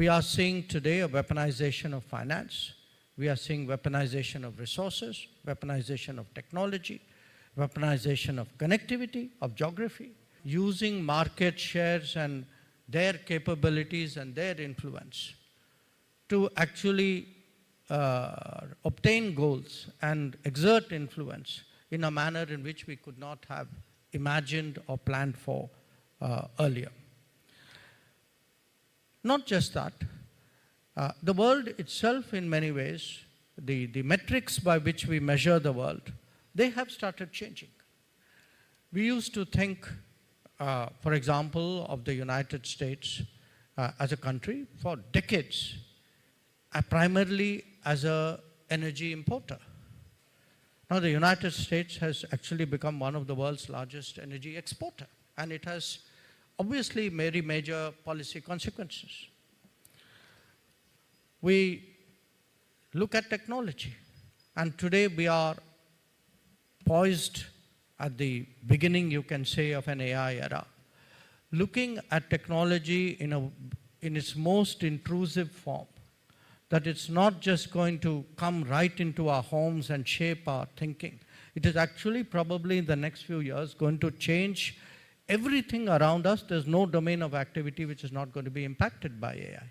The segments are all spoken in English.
We are seeing today a weaponization of finance. We are seeing weaponization of resources, weaponization of technology, weaponization of connectivity, of geography, using market shares and their capabilities and their influence to actually obtain goals and exert influence in a manner in which we could not have imagined or planned for earlier. Not just that, the world itself in many ways, the metrics by which we measure the world, they have started changing. We used to think, for example, of the United States as a country for decades, primarily as an energy importer. Now the United States has actually become one of the world's largest energy exporter, and it has obviously very major policy consequences. We look at technology, and today we are poised at the beginning, you can say, of an AI era, looking at technology in its most intrusive form, that it's not just going to come right into our homes and shape our thinking. It is actually probably in the next few years going to change everything around us. There's no domain of activity which is not going to be impacted by AI.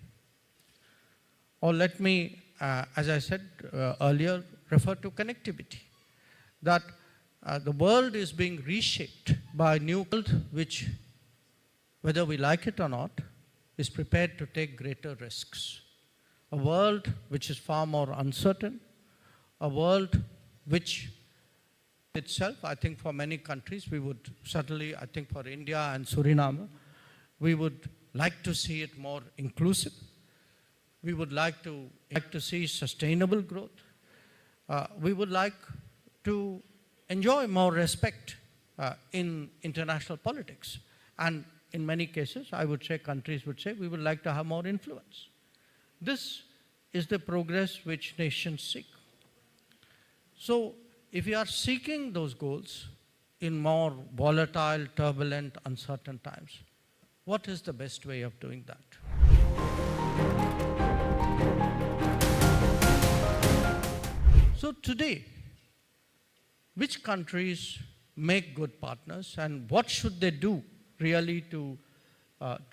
Or let me, as I said earlier, refer to connectivity. That the world is being reshaped by a new world which, whether we like it or not, is prepared to take greater risks. A world which is far more uncertain, a world which itself, I think for many countries, we would certainly, I think for India and Suriname, we would like to see it more inclusive. We would like to see sustainable growth. We would like to enjoy more respect in international politics. And in many cases, I would say, countries would say, we would like to have more influence. This is the progress which nations seek. So, if you are seeking those goals in more volatile, turbulent, uncertain times, what is the best way of doing that? So today, which countries make good partners, and what should they do really to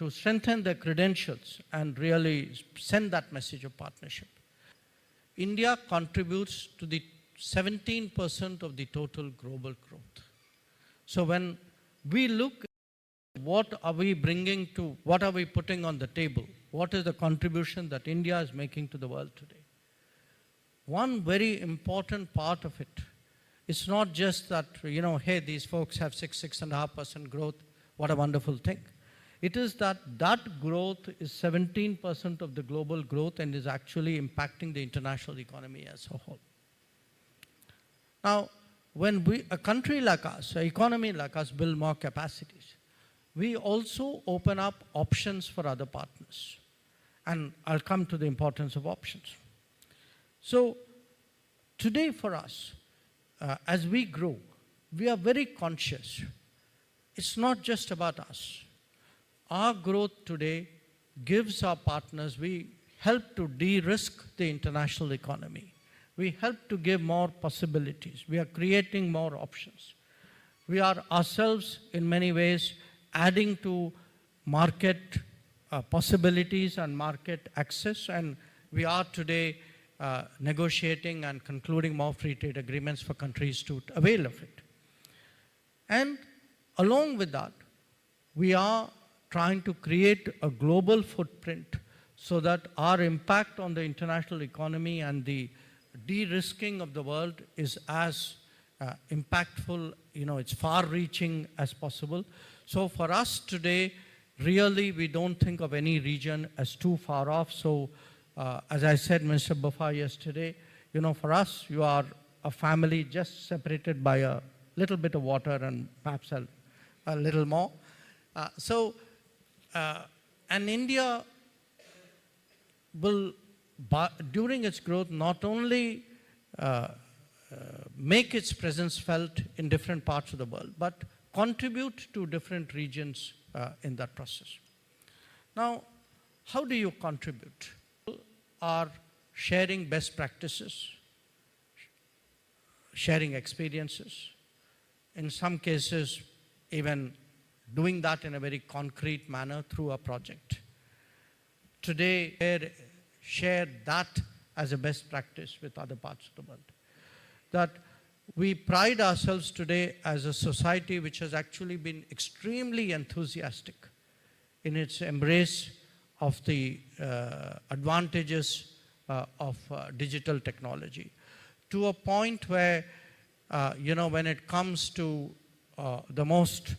strengthen their credentials and really send that message of partnership? India contributes to the 17% of the total global growth. So when we look at what are we bringing to, what are we putting on the table, what is the contribution that India is making to the world today? One very important part of it, it's not just that, you know, hey, these folks have 6.5% growth, what a wonderful thing. It is that that growth is 17% of the global growth and is actually impacting the international economy as a whole. Now, when a country like us, an economy like us, build more capacities, we also open up options for other partners. And I'll come to the importance of options. So, today for us, as we grow, we are very conscious. It's not just about us. Our growth today gives our partners, we help to de-risk the international economy. We help to give more possibilities. We are creating more options. We are ourselves, in many ways, adding to market possibilities and market access, and we are today negotiating and concluding more free trade agreements for countries to avail of it. And along with that, we are trying to create a global footprint so that our impact on the international economy and the de-risking of the world is as impactful, you know, it's far-reaching as possible. So for us today, really, we don't think of any region as too far off. So as I said, Mr. Buffa yesterday, you know, for us, you are a family just separated by a little bit of water and perhaps a little more. And India will, during its growth, not only make its presence felt in different parts of the world, but contribute to different regions in that process. Now, How do you contribute? Are sharing best practices, sharing experiences, in some cases even doing that in a very concrete manner through a project. Today, share that as a best practice with other parts of the world. That we pride ourselves today as a society which has actually been extremely enthusiastic in its embrace of the advantages of digital technology, to a point where, when it comes to the most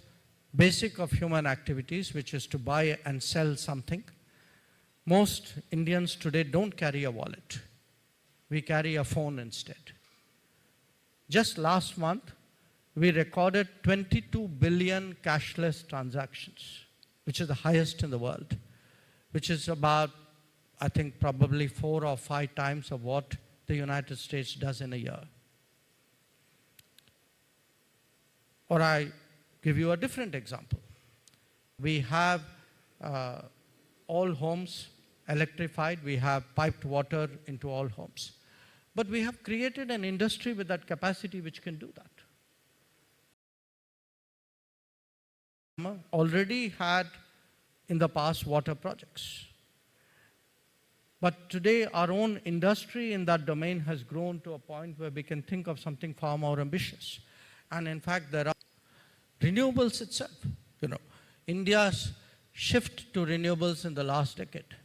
basic of human activities, which is to buy and sell something, most Indians today don't carry a wallet. We carry a phone instead. Just last month, we recorded 22 billion cashless transactions, which is the highest in the world, which is about, I think, probably 4 or 5 times of what the United States does in a year. Or I give you a different example. We have all homes electrified. We have piped water into all homes. But we have created an industry with that capacity which can do that. Already had in the past water projects. But today our own industry in that domain has grown to a point where we can think of something far more ambitious. And in fact, there are renewables itself. India's shift to renewables in the last decade.